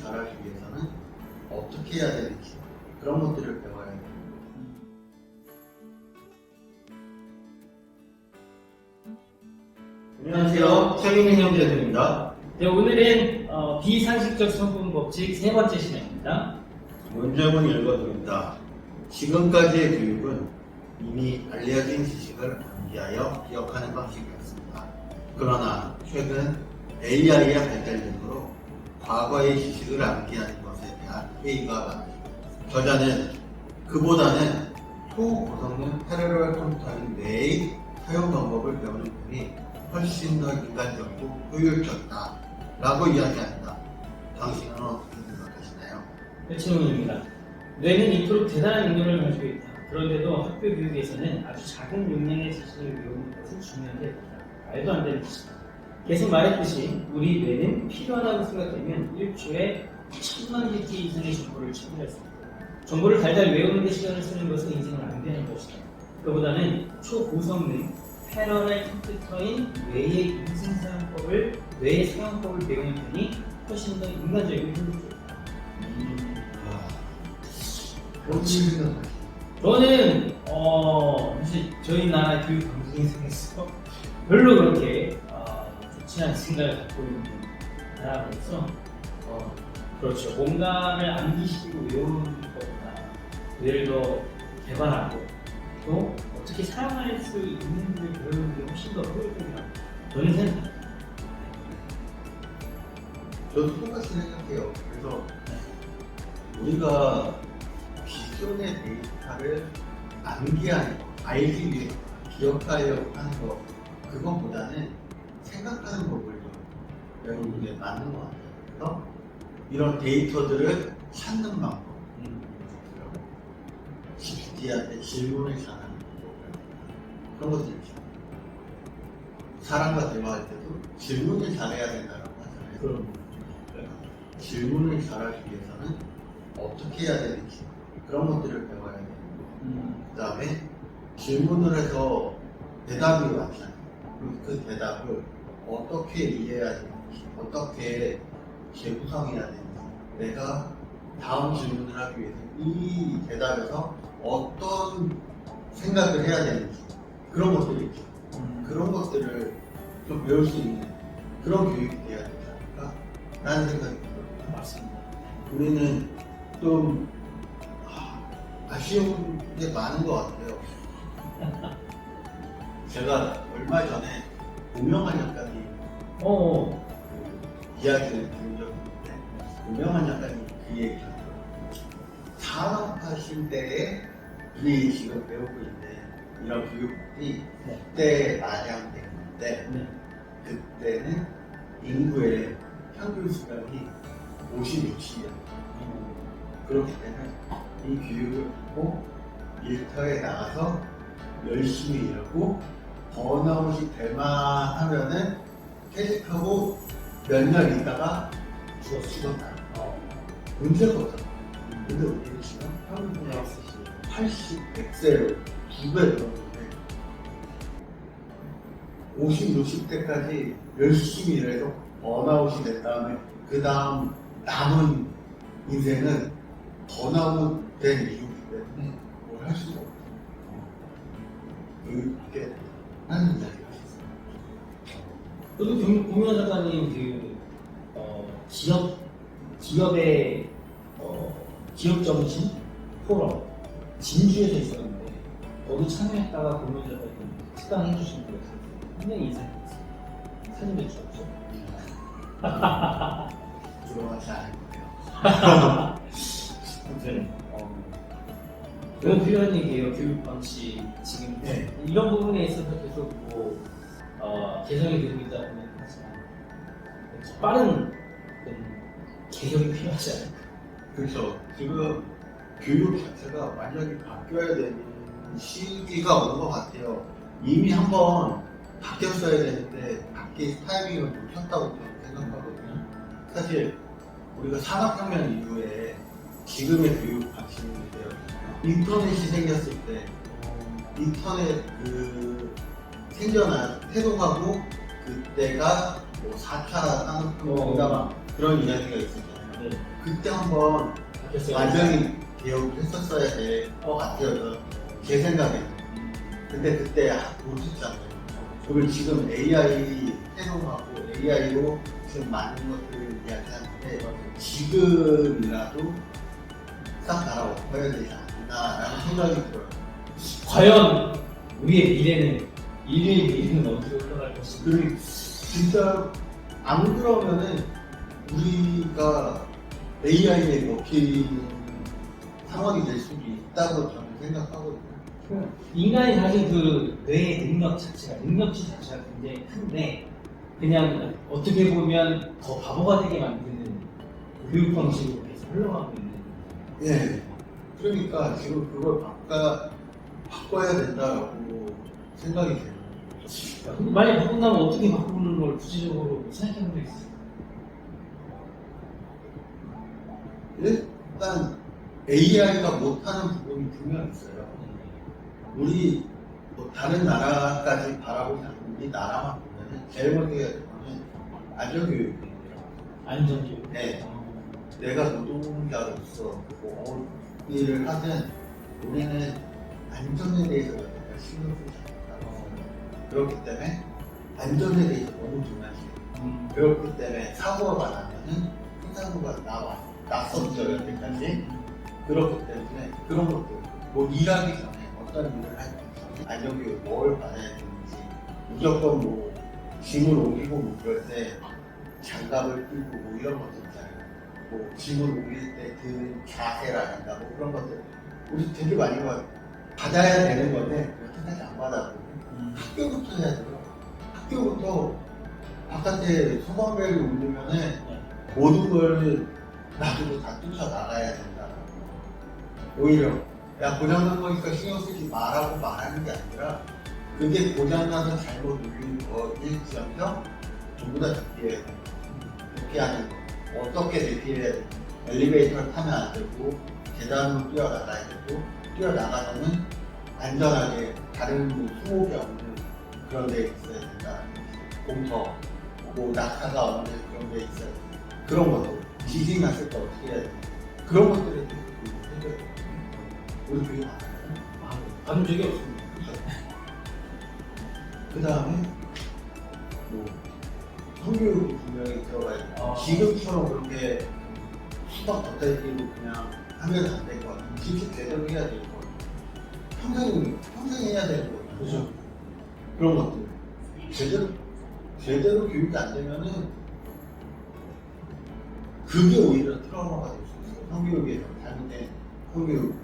잘하기 위해서는 어떻게 해야 되는지 그런 것들을 배워야 돼요. 안녕하세요. 최민희 형제들입니다. 네, 오늘은 비상식적 성분 법칙 세 번째 시간입니다. 문제문 읽어드립니다. 지금까지의 교육은 이미 알려진 지식을 암기하여 기억하는 방식이었습니다. 그러나 최근 AI의 발달 등으로 과거의 지식을 암기하는 것에 대한 회의가 많아집니다. 저자는 그보다는 초고성능 패러럴 컴퓨터인 뇌의 사용 방법을 배우는 편이 훨씬 더 인간적이고 효율적이다 라고 이야기합니다. 당신은 어떻게 생각하시나요? 네, 질문입니다. 뇌는 이토록 대단한 능력을 가지고 있다. 그런데도 학교 교육에서는 아주 작은 용량의 지식을 외우는 것을 중요하게 여긴다. 말도 안 되는 짓이다. 계속 말했듯이 우리 뇌는 필요하다고 생각되면 1초에 1000만 개티 이상의 정보를 처리할 수 있다. 정보를 달달 외우는 데 시간을 쓰는 것은 인생을 낭비하는 것이다. 그보다는 초고성능 패러럴 컴퓨터인 뇌의 뇌의 사용법을 배우는 편이 훨씬 더 인간적이고 효율적이다. 어떻게 생각하시나요? 저는 사실 저희 나라 교육 방송에서 별로 그렇게 좋지 않은 생각을 갖고 있는 나라로서 그렇죠. 뭔가를 암기시키고 외우는 것보다 뇌를 더 개발하고 또 어떻게 사용할 수 있는지를 배우는 게 훨씬 더 효율적이라고 저는 생각합니다. 저도 똑같이 생각해요. 그래서 우리가 기존의 데이터를 암기하는 거, 알기 위해 기억하려고 하는 거, 그것보다는 생각하는 법을 좀 배우는 게 맞는 것 같아요. 그래서 이런 데이터들을 찾는 방법, GPT한테 질문을 잘하는 방법, 그런 것들이 있죠. 사람과 대화할 때도 질문을 잘해야 된다고 하잖아요. 그럼 질문을 잘하기 위해서는 어떻게 해야 되는지 그런 것들을 배워야 돼요. 그 다음에 질문을 해서 대답이 왔잖아요. 그럼 그 대답을 어떻게 이해해야 되는지, 어떻게 재구성해야 되는지, 내가 다음 질문을 하기 위해서 이 대답에서 어떤 생각을 해야 되는지 그런 것들이 있죠. 그런 것들을 좀 배울 수 있는 그런 교육이 돼야 되지 않을까 라는 생각이 들어요. 맞습니다. 우리는 좀 아쉬운 게 많은 것 같아요. 제가 얼마 전에 오명환 작가님 그 이야기를 들은 적이 있는데, 오명환 작가님 그 얘기하죠. 산업화신 때에 우리 지금 배우고 있는 이런 교육이 그때 마련됐는데, 그때는 인구의 평균 수명이 56이었어요. 그렇기 때문에 이 교육을 받고 일터에 나가서 열심히 일하고 번아웃이 될만 하면은 퇴직하고 몇 년 있다가 죽었다. 문제가 없잖아. 근데 우리는 지금 평균 80, 100세로 2배 늘었는데 50, 60대까지 열심히 일해서 번아웃이 된 다음에 그 다음 남은 인생은 번아웃 된 이유이기 때문에 뭘 할 수가 없어요. 그게 하는 이야기가 있어요. 저도 공유한 작가님 기업의 기업 정신 포럼 진주에서 있었는데 거기 참여했다가 공유한 작가님 식당 해주신 거 굉장히 인상이 있어요. 사진도 찍었죠. 부러워하지 않을 거예요. 아무튼 너무 필요한 얘기예요. 교육 방식 지금 이런 부분에 있어서 계속 개선이 되고 있다 보면 하지만 빠른 개혁이 필요하지 않을까. 그렇죠. 지금 교육 자체가 완전히 바뀌어야 되는 시기가 온 것 같아요. 이미 한번 바뀌었어야 되는데 바뀔 타이밍을 놓쳤다고 저는 생각하거든요. 사실 우리가 산업혁명 이후에 지금의 교육 방식인데요. 인터넷이 생겼을 때 인터넷 태동하고 그때가 뭐 4차 산업혁명이다 그런 이야기가 있었잖아요. 네. 그때 한번 바뀌었어요. 완전히 개혁을 했었어야 될 것 같아요. 제 생각에. 근데 그때 못했잖아요. 그리고 지금 AI 해동하고 AI로 지금 많은 것들을 이야기하는데 지금이라도 싹 갈아엎어야 되지 않나라는 생각이 들어요. 과연 우리의 미래는 인류의 미래는 어디로 흘러갈 것인가? 그리고 진짜 안 그러면은 우리가 AI에 먹히는 상황이 될 수도 있다고 저는 생각하거든요. 인간이 가진 그 뇌의 능력치 자체가 굉장히 큰데 그냥 어떻게 보면 더 바보가 되게 만드는 교육 방식으로 계속 흘러가고 있는. 예. 그러니까 지금 그걸 바꿔야 된다고 생각이 돼요. 만약 바꾼다면 어떻게 바꾸는 걸 구체적으로 생각해 본 적 있어요? 일단 AI가 못하는 부분이 분명 있어요. 우리 뭐 다른 나라까지 바라보지 않고 우리 나라만 보면은 제일 먼저 해야 될 거는 안전교육이에요. 안전교육. 네. 내가 노동자로서 뭐 일을 하든 우리는 안전에 대해서 여태까지 신경 쓰지 않았다. 그렇기 때문에 안전에 대해서 너무 중요하지. 그렇기 때문에 사고가 나면은 큰 사고가 났었죠 여태까지. 그렇기 때문에 그런 것들 뭐 일하기 전에 어떤 일을 하기 전에 안전교육 뭘 받아야 되는지 무조건 뭐 짐을 옮기고 뭐 그럴 때 장갑을 끼고 뭐 이런 것들 있잖아요. 뭐 짐을 옮길 때 든 자세라든가 뭐 그런 것들 우리 되게 많이 받아야 되는 건데 여태까지 안 받았고 학교부터 해야 돼요. 학교부터 바깥에 소방벨을 울리면은 모든 걸 놔두고 다 뛰쳐나가야 된다. 오히려 야 고장난 거니까 신경 쓰지 마라고 말하는 게 아니라 그게 고장나서 잘못 울린 거일지언정 전부 다 대피해야 돼. 대피하는 거. 어떻게 대피해야 돼? 엘리베이터를 타면 안 되고 계단으로 뛰어나가야 되고 뛰어나가서는 안전하게 다른 뭐 수목이 없는 그런 데 있어야 된다. 공터, 뭐 낙하가 없는 그런 데 있어야 된다. 그런 것들. 지진이 났을 때 어떻게 해야 돼? 그런 것들에 대해서 해줘야 돼. 우리 교육 안 하잖아요. 받은 적이 없습니다. 그 다음에 뭐 성교육이 분명히 들어가야 돼. 지금처럼 그렇게 수박 겉핥기로 그냥 하면 안 될 것 같아요. 진짜 제대로 해야 될 것 같아요. 평생 해야 되는 거예요. 그죠. 그런 것들. 제대로 교육이 안 되면은 그게 오히려 트라우마가 될 수 있어요. 성교육에서 잘못된 성교육.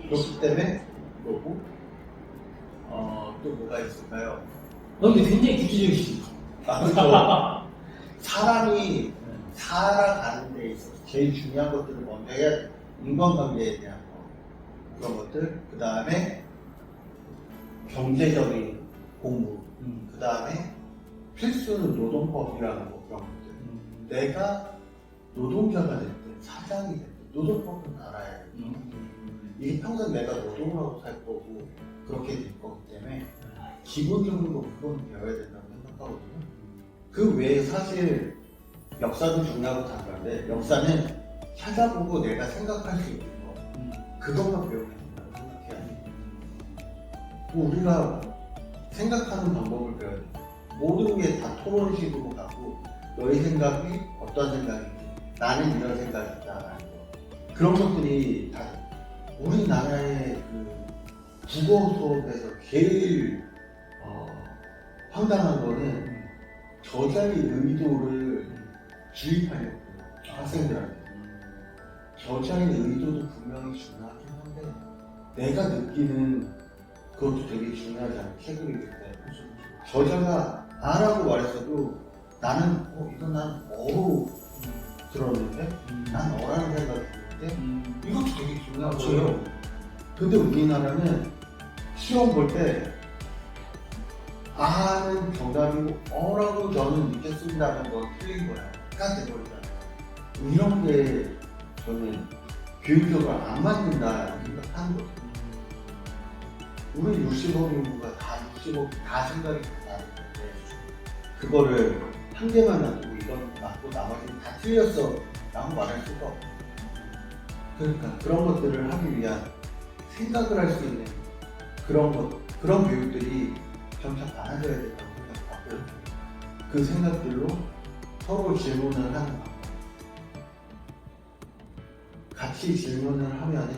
그렇기 때문에 그거고 또 뭐가 있을까요? 근데 굉장히 구체적이시죠. 그렇죠. 사람이 살아가는 데 있어서 제일 중요한 것들을 먼저 해야 돼. 인간관계에 대한 거. 그런 것들. 그 다음에 경제적인 공부. 그 다음에 필수는 노동법이라는 거 그런 것들. 내가 노동자가 됐든 사장이 됐든 노동법은 알아야 돼. 이게 평생 내가 노동을 하고 살 거고 그렇게 될 거기 때문에 기본적으로 그건 배워야 된다고 생각하거든요. 그 외에 사실 역사도 중요하고 당연한데 역사는 찾아보고 내가 생각할 수 있는 거 그것만 배우면 된다고 생각해요. 우리가 생각하는 방법을 배워야 돼. 모든 게 다 토론식으로 가고 너의 생각이 어떤 생각인지 나는 이런 생각이 있다라는 거 그런 것들이 다 우리나라의 그 국어 수업에서 제일 황당한 거는 저자의 의도를 주입하려고 학생들한테 저자의 의도도 분명히 중요하긴 한데 내가 느끼는 그것도 되게 중요하지 않아요. 책을 읽을 때 저자가 아라고 말했어도 나는 이건 난 어로 들었는데 난 어라는 생각이 드는데 이것도 되게 중요한 거예요. 근데 우리나라는 시험 볼 때 아는 정답이고 어라고 저는 믿겠습니다는 건 틀린 거야. 가 돼버리잖아. 이런 게 저는 교육적으로 안 맞는다는 생각하는 거죠. 우리 60억 인구가 다 60억 다 생각이 다 다른데 그거를 한 개만 놔두고 이건 맞고 나머지는 다 틀렸어 라고 말할 수가 없고, 그러니까 그런 것들을 하기 위한 생각을 할 수 있는 그런 교육들이 점차 많아져야 된다고 생각하고요. 그 생각들로 서로 질문을 하는 방법, 같이 질문을 하면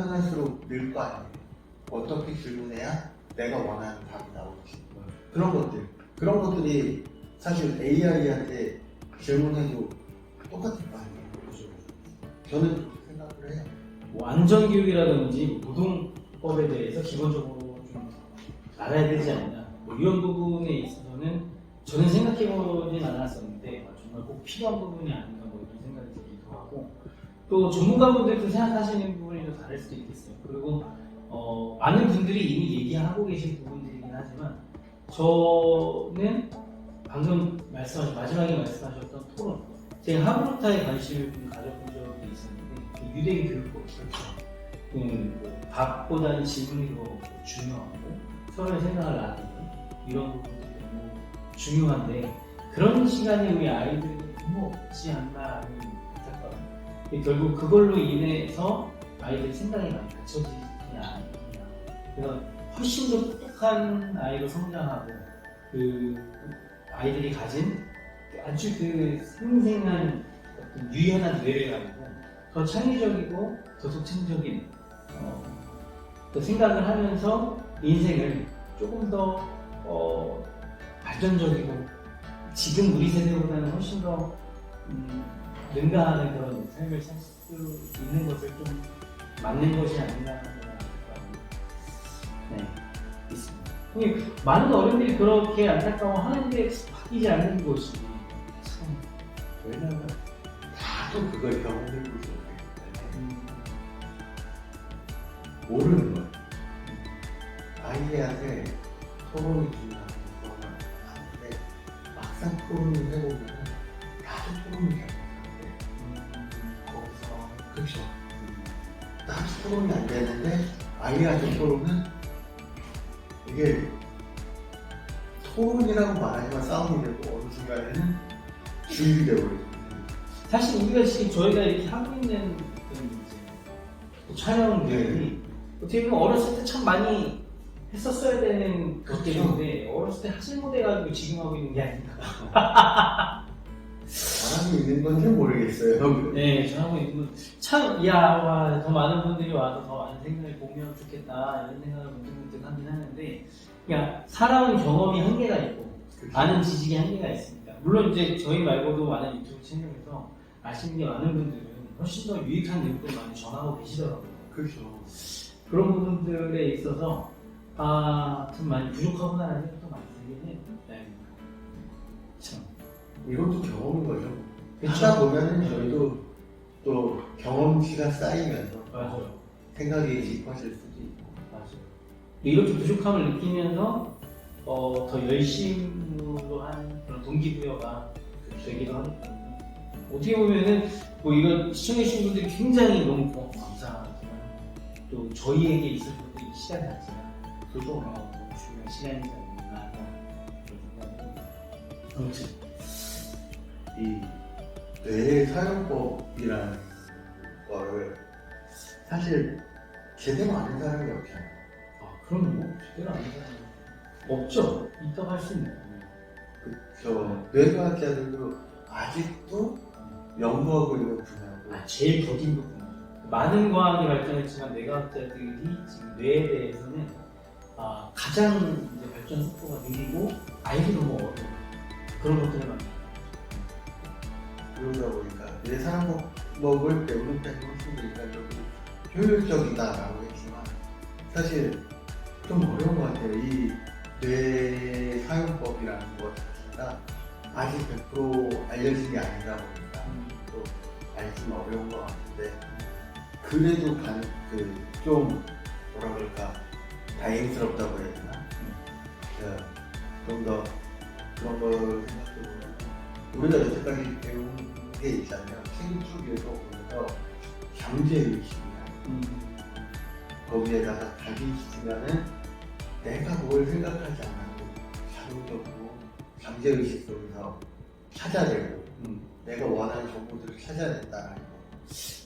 할수록 늘 거 아니에요. 어떻게 질문해야 내가 원하는 답이 나오지. 그런 것들이 사실 AI한테 질문해도 똑같을 거 아니에요. 저는 그렇게 생각을 해요. 뭐 안전교육이라든지 노동법에 대해서 기본적으로 좀 알아야 되지 않나, 뭐 이런 부분에 있어서는 저는 생각해보진 않았었는데 정말 꼭 필요한 부분이 아닌가 뭐 이런 생각이 들기도 하고, 또 전문가분들도 생각하시는 부분이 좀 다를 수도 있겠어요. 그리고 많은 분들이 이미 얘기하고 계신 부분들이긴 하지만 저는 방금 마지막에 말씀하셨던 토론, 제가 하브루타에 관심을 좀 가져본 적이 있었는데, 그 유대인 교육법, 답보다는 질문이 더 중요하고 서로의 생각을 나누는 이런 부분들이 너무 중요한데, 그런 시간이 우리 아이들이 너무 없지 않나라는 생각이, 결국 그걸로 인해서 아이들의 생각이 많이 갖춰지지 않느냐. 그래서 훨씬 더 똑똑한 아이로 성장하고, 그 아이들이 가진 아주 그 생생한 어떤 유연한 뇌를 가지고 더 창의적이고 더 독창적인 또 생각을 하면서 인생을 조금 더 발전적이고 지금 우리 세대보다는 훨씬 더 능가하는 그런 삶을 살 수 있는 것을 좀 맞는 것이 아닌가 하는 생각이 있습니다. 많은 어른들이 그렇게 안타까워하는데 바뀌지 않는 것이 참, 왜냐하면 다도 그걸 경험해보지 못했기 때문에 모르는 거예요. 아이한테 토론이 중요한 건 아는데 막상 토론을 해보면 나도 토론이 잘 못하는데 거기서 그렇죠. 나도 토론이 안 되는데 아이한테 토론은 이게 토론이라고 말하지만 싸움이 되고 어느 순간에는 주입이 되어버리거든요. 사실 우리가 지금 저희가 이렇게 하고 있는 촬영들이 어떻게 보면 어렸을 때 참 많이 했었어야 되는 것들인데 어렸을 때 하질 못해가지고 지금 하고 있는 게 아닌가. 사람이 있는 건지 모르겠어요. 네, 저 하고 있는 건 참, 와, 더 많은 분들이 와서 더 많은 생각을 보면 좋겠다 이런 생각을 문득문득 하긴 하는데, 그러니까 사람은 경험이 한계가 있고 그렇죠. 아는 지식이 한계가 있습니다. 물론 이제 저희 말고도 많은 유튜브 채널에서 아시는 게 많은 분들은 훨씬 더 유익한 내용들을 많이 전하고 계시더라고요. 그렇죠. 그런 부분들에 있어서 좀 많이 부족하구나라는 생각도 많이 들긴 해요. 네. 참. 이것도 경험인 거죠. 그쵸. 하다 보면은 저희도 또 경험치가 쌓이면서 맞아요. 생각이 깊어질 수도 있고. 맞아요. 이렇게 부족함을 느끼면서 더 열심으로 하는 그런 동기부여가 되기도 하기 때문에, 어떻게 보면은 뭐 이거 시청해주신 분들이 굉장히 너무 감사하지만 또 저희에게 있을 때 이 시간 자체가 그도 너무 중요한 시간이지 않나 그런 생각을 합니다. 아무튼 이 뇌 사용법이라는 거를 사실 제대로 아는 사람이 없잖아요. 그럼요. 제대로 아는 사람이 없죠. 있다고 할 수 있는. 저 뇌과학자들도 아직도 연구하고 있는 분야고. 제일 더딘 부분. 많은 과학이 발전했지만 뇌과학자들이 지금 뇌에 대해서는 가장 이제 발전 속도가 느리고 알기 너무 어려워. 그런 것들을 많이. 그러다 보니까 뇌 사용법을 배우는 편이 훨씬 더 인간적으로 효율적이다라고 했지만 사실 좀 어려운 것 같아요. 이 뇌 사용법이라는 것 자체가 아직 100% 알려진 게 아니다 보니까 또 알기는 어려운 것 같은데, 그래도 좀 뭐라 그럴까 다행스럽다고 해야 되나? 좀 더 그런 걸 생각해보면 우리가 여태까지 배운 게 있잖아요. 생축에서 오면서 잠재의식이나 거기에다가 자기의식이라는 내가 뭘 생각하지 않아도 자동적으로 잠재의식 속에서 찾아내고 내가 원하는 정보들을 찾아야 된다는 거.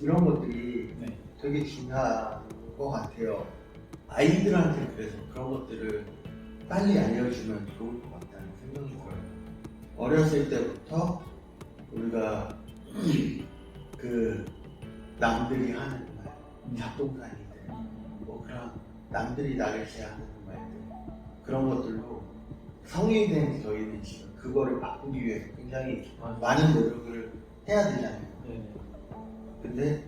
이런 것들이 네. 되게 중요한 것 같아요. 아이들한테 그래서 그런 것들을 빨리 알려주면 좋을 것 같다는 생각이 들어요. 어렸을 때부터 우리가 그 남들이 하는 말, 잡동사니들, 뭐 그런 남들이 나를 제한하는 말들, 그런 것들로 성인이 된 저희들이 지금 그거를 바꾸기 위해서 굉장히 많은 노력을 해야 되잖아요. 네. 근데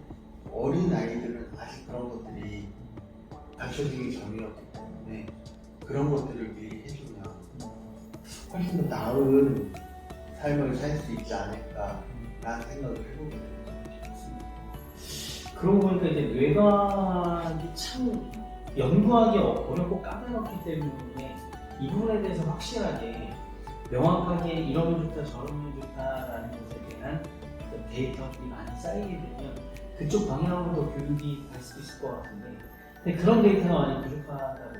어린 아이들은 아직 그런 것들이 갖춰지기 전이었기 때문에 그런 것들을 미리 해주면 훨씬 더 나은 삶을 살 수 있지 않을까라는 생각을 해보게 됩니다. 그러고 보니까 이제 뇌과학이 참 연구하기 어렵고 까다롭기 때문에 이 부분에 대해서 확실하게 명확하게 이러면 좋다 저러면 좋다라는 것에 대한 어떤 데이터들이 많이 쌓이게 되면 그쪽 방향으로 더 교육이 갈 수도 있을 것 같은데 근데 그런 데이터가 많이 부족하다 보니까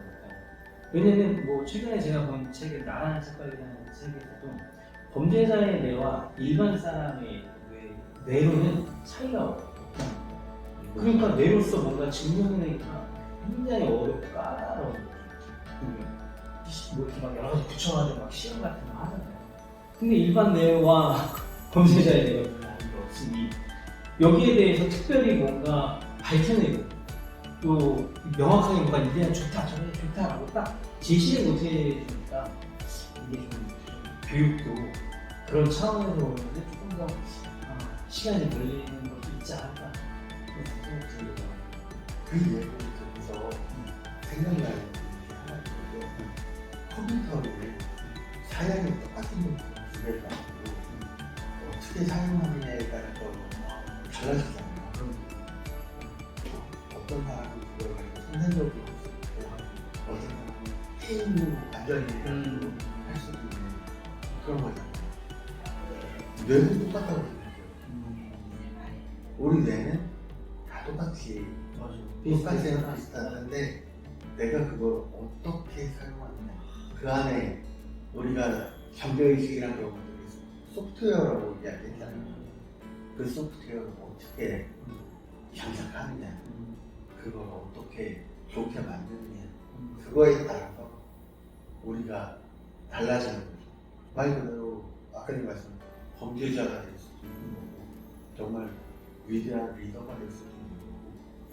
왜냐면 뭐 최근에 제가 본 책에 나라는 책과이라는 책에서도 범죄자의 뇌와 일반 사람의 뇌로는 차이가 없고 그러니까 뇌로서 뭔가 증명해내기가 굉장히 어렵고 까다로운 거죠. 뭐 이렇게 막 여러 가지 붙여가지고 막 시험 같은 거 하잖아요. 근데 일반 뇌와 범죄자의 뇌가 별로 다른 게 없으니 여기에 대해서 특별히 뭔가 밝혀내고 또 명확하게 뭔가 이래야 좋다 저래 좋다라고 딱 제시를 못 해주니까 이게 좀 교육도 그런 차원에서 보는데 조금 더 시간이 걸리는 것도 있지 않을까 그런 생각이 들어요. 그 예를 들어서 생각나는 게 하나 있거든요. 컴퓨터를 사양이 똑같은 두 개를 가지고 어떻게 사용하느냐에 따라서 달라지잖아요. 어떤 사람은 그걸 가지고 생산적으로 할 수도 있고 어떤 사람은 게임으로 완전히 할 수도 있는 그런 거잖아요. 뇌는 똑같다고 생각해요. 우리 뇌는 다 똑같이 똑같이는 비슷한데 내가 그걸 어떻게 사용하느냐 그 안에 우리가 잠재의식이란 경우도 소프트웨어라고 이야기했잖아요. 그 소프트웨어를 어떻게 장착하느냐 그걸 어떻게 좋게 만드느냐 그거에 따라서 우리가 달라지는 거죠. 말 그대로 아까님 말씀 범죄자가 될 수도 있는 거고 정말 위대한 리더가 될 수도 있는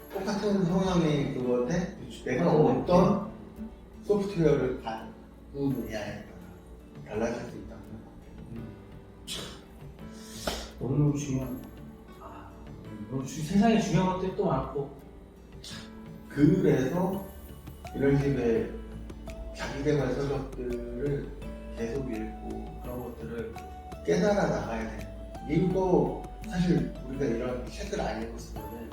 거고 똑같은 성향의 그건데 내가 어떤 소프트웨어를 바꾸느냐에 따라 달라질 수 있다고 생각합니다. 너무 중요한 세상에 중요한 것들이 또 많고 그래서 이런 식의 자기개발 서적들을 계속 읽고 그런 것들을 깨달아 나가야 돼요. 이거 사실 우리가 이런 책을 안 읽었으면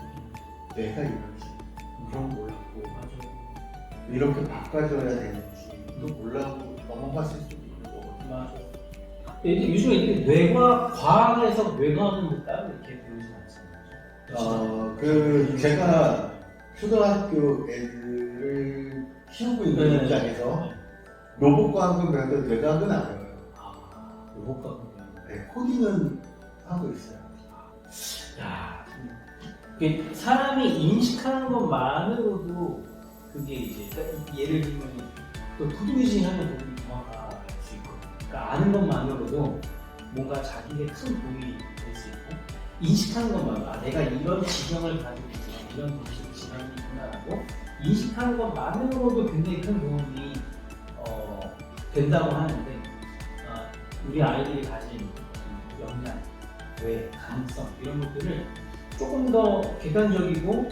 내가 이런 식 그런 거 몰랐고 이렇게 바꿔줘야 되는지도 몰라고 넘어갔을 수도 있는 거거든요. 맞아. 요즘 애들이 뇌과 과학에서 뇌과학은 따로 이렇게 배우진 않잖아요. 제가 초등학교 애들을 키우고 있는 입장에서 로봇과학은 배워도 뇌과학은 안 배워요. 로봇과학은 네, 코딩은 하고 있어요. 야, 사람이 인식하는 것만으로도 그게 이제 예를 들면 또 코딩 하면 도움이 정확할 수 있고, 그러니까 아는 것만으로도 뭔가 자기의 큰 도움이 될 수 있고, 인식하는 것만으로 내가 이런 지경을 가지고 있구나, 이런 지경이 있구나라고 인식하는 것만으로도 굉장히 큰 도움이 된다고 하는데, 우리 아이들이 가진 역량, 뇌, 가능성 이런 것들을 조금 더 객관적이고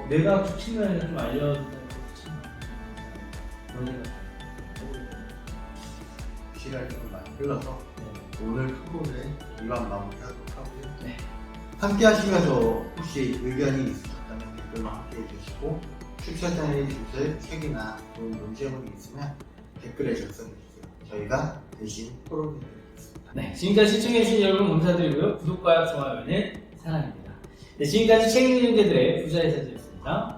뇌과학적 측면에서 좀 알려주는 것도 참 그런 생각. 시간이 좀 많이 흘러서 오늘 토론을 이만 마무리하도록 하고요. 네. 함께 하시면서 혹시 의견이 있으셨다면 댓글로 함께 해주시고 출처장의 주제, 책이나 좋은 논제문이 있으면 댓글에 작성해주세요. 저희가 대신 토론해드리겠습니다. 네, 지금까지 시청해주신 여러분 감사드리고요. 구독과 좋아요는 사랑입니다. 네, 지금까지 책 읽는 존재들의 부자의 사제였습니다.